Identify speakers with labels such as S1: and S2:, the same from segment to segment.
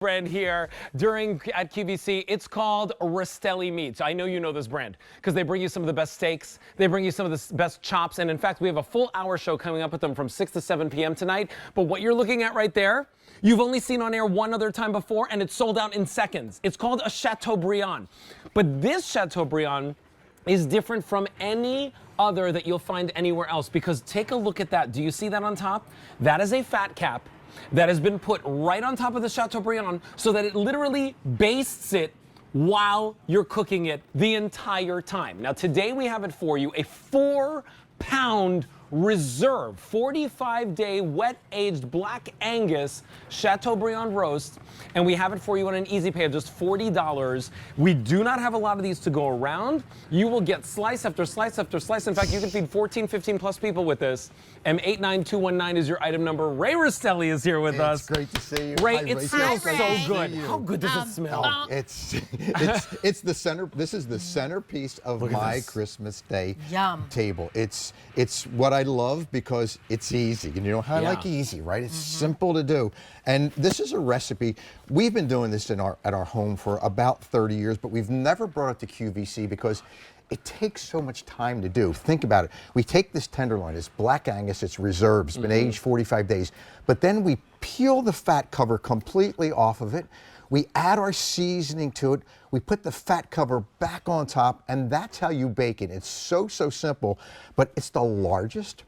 S1: brand here at QVC. It's called Rastelli Meats. I know you know this brand because they bring you some of the best steaks. They bring you some of the best chops. And in fact, we have a full hour show coming up with them from 6 to 7 p.m. tonight. But what you're looking at right there, you've only seen on air one other time before, and it's sold out in seconds. It's called a Chateaubriand. But this Chateaubriand is different from any other that you'll find anywhere else, because take a look at that. Do you see that on top? That is a fat cap that has been put right on top of the Chateaubriand so that it literally bastes it while you're cooking it the entire time. Now today we have it for you, a 4-pound reserve 45-day wet-aged Black Angus Chateaubriand roast, and we have it for you on an easy pay of just $40. We do not have a lot of these to go around. You will get slice after slice after slice. In fact, you can feed 14, 15 plus people with this. M89219 is your item number. Ray Rastelli is here with us.
S2: It's great to see you.
S1: Ray,
S2: Hi,
S1: it smells so good. How good does it smell?
S2: Oh, it's the center. This is the centerpiece of my Christmas Day table. It's what I love because it's easy. And you know how I like easy, right? It's simple to do. And this is a recipe. We've been doing this at our home for about 30 years, but we've never brought it to QVC because it takes so much time to do. Think about it. We take this tenderloin, it's Black Angus, it's reserved, it's been aged 45 days, but then we peel the fat cover completely off of it. We add our seasoning to it. We put the fat cover back on top, and that's how you bake it. It's so simple, but it's the largest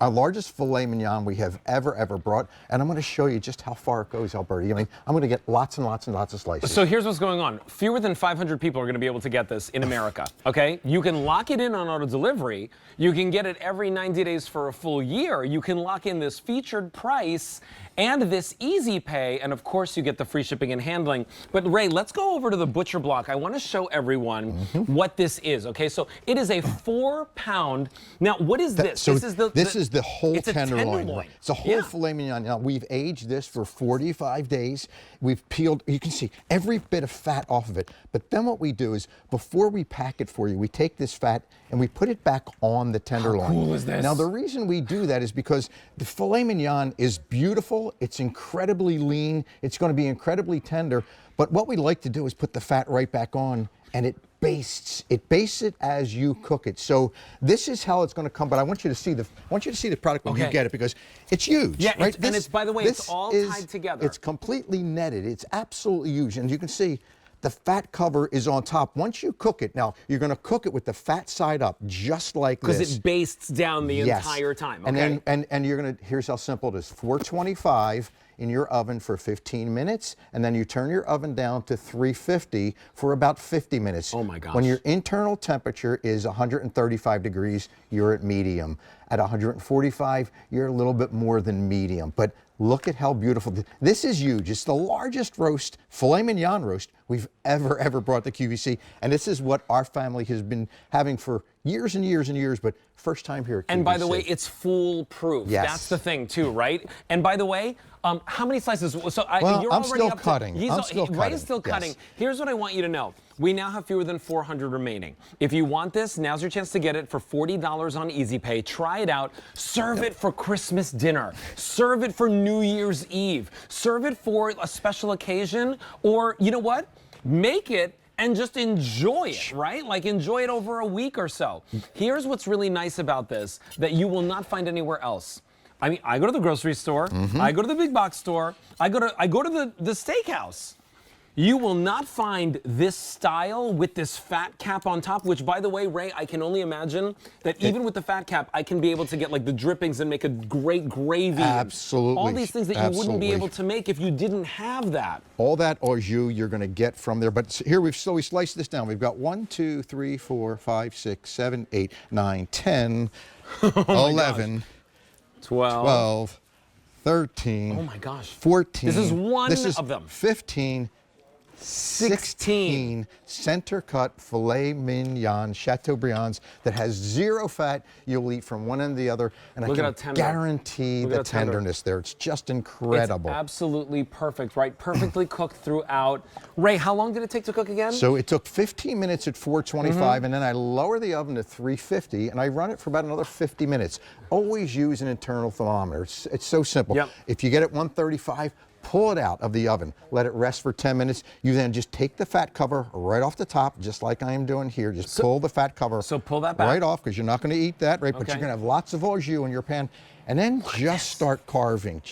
S2: largest filet mignon we have ever brought, and I'm going to show you just how far it goes, Alberti. I mean, I'm going to get lots and lots of slices.
S1: So here's what's going on. Fewer than 500 people are going to be able to get this in America, okay? You can lock it in on auto delivery. You can get it every 90 days for a full year. You can lock in this featured price and this easy pay, and of course you get the free shipping and handling. But Ray, let's go over to the butcher block. I want to show everyone what this is, okay? So it is a 4-pound. Now, what is this?
S2: So
S1: this
S2: is the whole tenderloin.
S1: Right?
S2: It's a whole filet mignon. Now, we've aged this for 45 days. We've peeled, you can see every bit of fat off of it. But then what we do is, before we pack it for you, we take this fat and we put it back on the tenderloin.
S1: How cool is this?
S2: Now, the reason we do that is because the filet mignon is beautiful. It's incredibly lean. It's going to be incredibly tender. But what we like to do is put the fat right back on, and it bastes. It bastes it as you cook it. So this is how it's going to come. But I want you to see the product when you get it, because it's huge.
S1: Yeah,
S2: right?
S1: and it's, by the way, it's all tied together.
S2: It's completely netted. It's absolutely huge, and you can see the fat cover is on top. Once you cook it, now you're going to cook it with the fat side up, just like this.
S1: Because it bastes down the entire time. Okay.
S2: And you're going to, here's how simple it is. 425 in your oven for 15 minutes, and then you turn your oven down to 350 for about 50 minutes.
S1: Oh my gosh.
S2: When your internal temperature is 135 degrees, you're at medium. At 145, you're a little bit more than medium. But look at how beautiful. This is huge. It's the largest roast, filet mignon roast, we've ever brought to QVC. And this is what our family has been having for years and years, but first time here at QVC.
S1: And by the way, it's foolproof.
S2: Yes.
S1: That's the thing too, right? And by the way, how many slices? So
S2: well,
S1: you're
S2: I'm
S1: already
S2: still
S1: up
S2: cutting.
S1: Ray is still cutting. Here's what I want you to know. We now have fewer than 400 remaining. If you want this, now's your chance to get it for $40 on Easy Pay. Try it out. Serve it for Christmas dinner. Serve it for New Year's Eve. Serve it for a special occasion. Or, you know what? Make it and just enjoy it, right? Like, enjoy it over a week or so. Here's what's really nice about this that you will not find anywhere else. I mean, I go to the grocery store, I go to the big box store, I go to the steakhouse. You will not find this style with this fat cap on top, which, by the way, Ray, I can only imagine that even with the fat cap, I can be able to get like the drippings and make a great gravy.
S2: Absolutely.
S1: All these things that you wouldn't be able to make if you didn't have that.
S2: All that au jus you're going to get from there. But here we sliced this down. We've got 1, 2, 3, 4, 5, 6, 7, 8, 9, 10, 11, 12, 13.
S1: Oh my gosh.
S2: 14.
S1: This is one of them.
S2: 15. 16 center cut filet mignon Chateaubriands that has 0 fat. You'll eat from one end to the other, and I can guarantee the tenderness there. It's just incredible.
S1: It's absolutely perfect, right? Perfectly cooked throughout. Ray, how long did it take to cook again?
S2: So it took 15 minutes at 425, and then I lower the oven to 350, and I run it for about another 50 minutes. Always use an internal thermometer. It's so simple. If you get it 135, pull it out of the oven, let it rest for 10 minutes. You then just take the fat cover right off the top, just like I am doing here. Just pull the fat cover
S1: pull that back
S2: right off, because you're not going to eat that, right? But you're going to have lots of au jus in your pan. And then just start carving.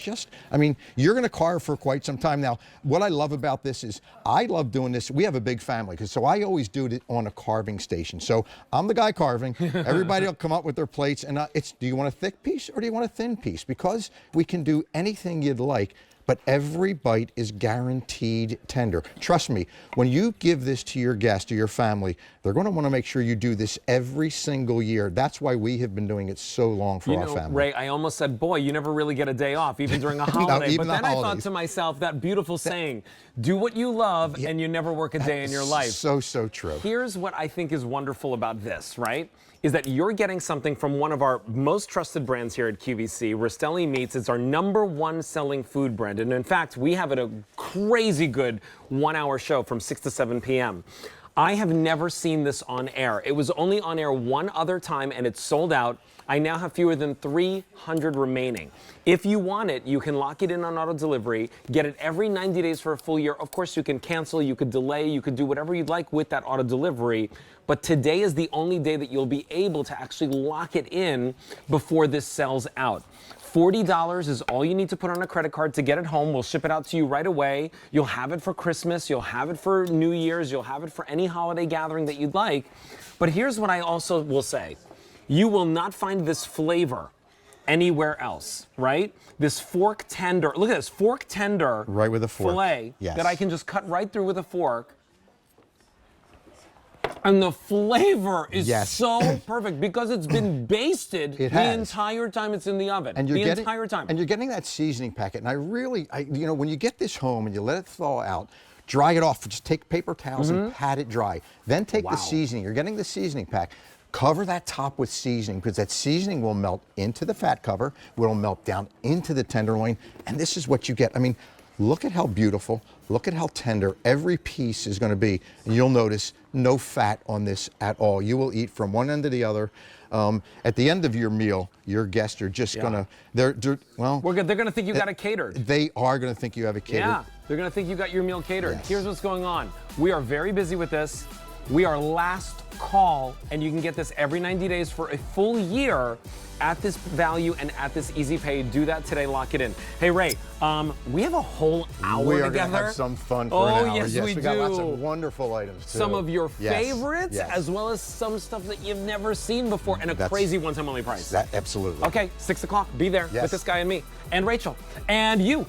S2: I mean, you're going to carve for quite some time. Now, what I love about this is I love doing this. We have a big family, so I always do it on a carving station. So I'm the guy carving. Everybody will come up with their plates, and do you want a thick piece or do you want a thin piece? Because we can do anything you'd like, but every bite is guaranteed tender. Trust me, when you give this to your guest or your family, they're going to want to make sure you do this every single year. That's why we have been doing it so long for our family.
S1: Ray, I almost said, boy, you never really get a day off, even during a holiday. But then I thought to myself, that beautiful saying, do what you love and you never work a day in your life.
S2: So true.
S1: Here's what I think is wonderful about this, right? Is that you're getting something from one of our most trusted brands here at QVC, Rastelli Meats. It's our #1 selling food brand. And in fact, we have a crazy good 1-hour show from 6 to 7 p.m. I have never seen this on air. It was only on air one other time and it's sold out. I now have fewer than 300 remaining. If you want it, you can lock it in on auto delivery, get it every 90 days for a full year. Of course, you can cancel, you could delay, you could do whatever you'd like with that auto delivery. But today is the only day that you'll be able to actually lock it in before this sells out. $40 is all you need to put on a credit card to get it home. We'll ship it out to you right away. You'll have it for Christmas. You'll have it for New Year's. You'll have it for any holiday gathering that you'd like. But here's what I also will say. You will not find this flavor anywhere else, right? This fork tender, look at this, fork tender
S2: right with a fork.
S1: Filet that I can just cut right through with a fork. And the flavor is so perfect because it's been basted the entire time it's in the oven.
S2: And you're
S1: entire time.
S2: And you're getting that seasoning packet. And you know, when you get this home and you let it thaw out, dry it off. Just take paper towels and pat it dry. Then take the seasoning. You're getting the seasoning pack. Cover that top with seasoning, because that seasoning will melt into the fat cover, will melt down into the tenderloin, and this is what you get. I mean, look at how beautiful, look at how tender every piece is going to be, and you'll notice no fat on this at all. You will eat from one end to the other. At the end of your meal, your guests are just gonna, they're
S1: gonna think you got it catered.
S2: They are gonna think you have it catered.
S1: Yeah, they're gonna think you got your meal catered. Here's what's going on. We are very busy with this. We are last call, and you can get this every 90 days for a full year at this value and at this easy pay. Do that today, lock it in. Hey Ray, we have a whole hour together.
S2: We are going to have some fun for an hour.
S1: Yes, we do.
S2: Got lots of wonderful items too.
S1: Some of your favorites, as well as some stuff that you've never seen before, and a crazy one-time only price.
S2: Absolutely.
S1: Okay, 6 o'clock, be there with this guy and me, and Rachel, and you.